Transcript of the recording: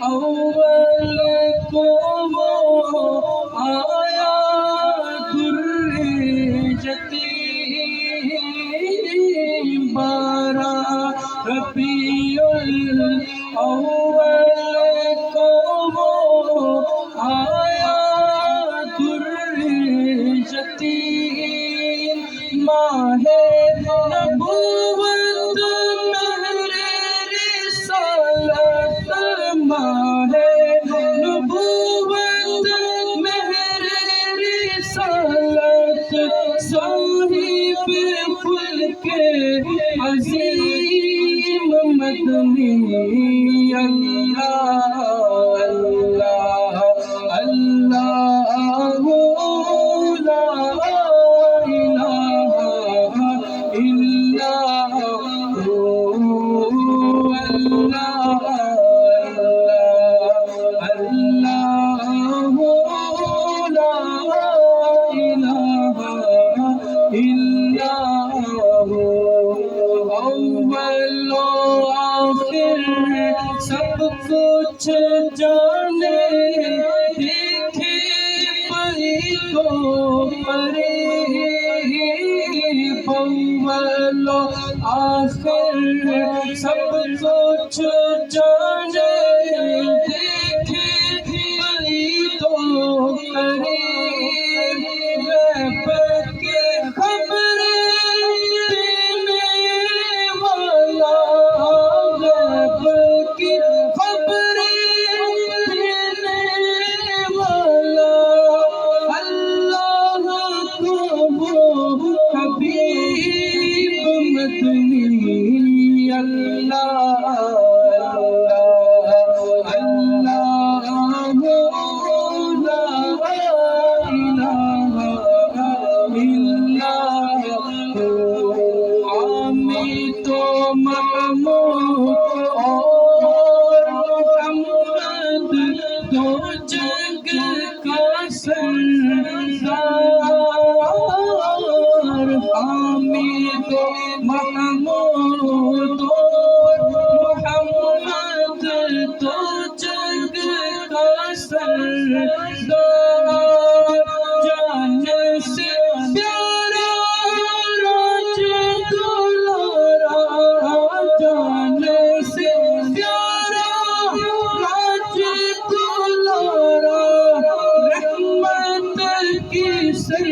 اول کو وہ آیا درجتی، 12 ربیع الاول کو وہ آیا درجتی، ماہ نبوت مہر رسالت، ماہ نبوت مہر رسالت، صاحب خلق عظیم مدنی، اللہ اللہ اللہ لا الہ الا ہو، اللہ اللہ لا الہ الا ہو، اول و آخر سب کچھ جانے، دیکھے پری کو قریب، اول و آخر سب کچھ جانے، دیکھے پری تو قریب، غیب کے خبریں دینے والا، غیب کی خبریں دینے والا، اللہ کو وہ حبیب مدنی، اللہ اللہ اللہ لا الہ الا ہو، عامی تو محمود اور محمد تو جگ کا سردار، عامی تو محمود اور محمد تو جگ کا سردار، جان سے پیارا راج دلارا، جان سے پیارا راج دلارا، رحمت کی سر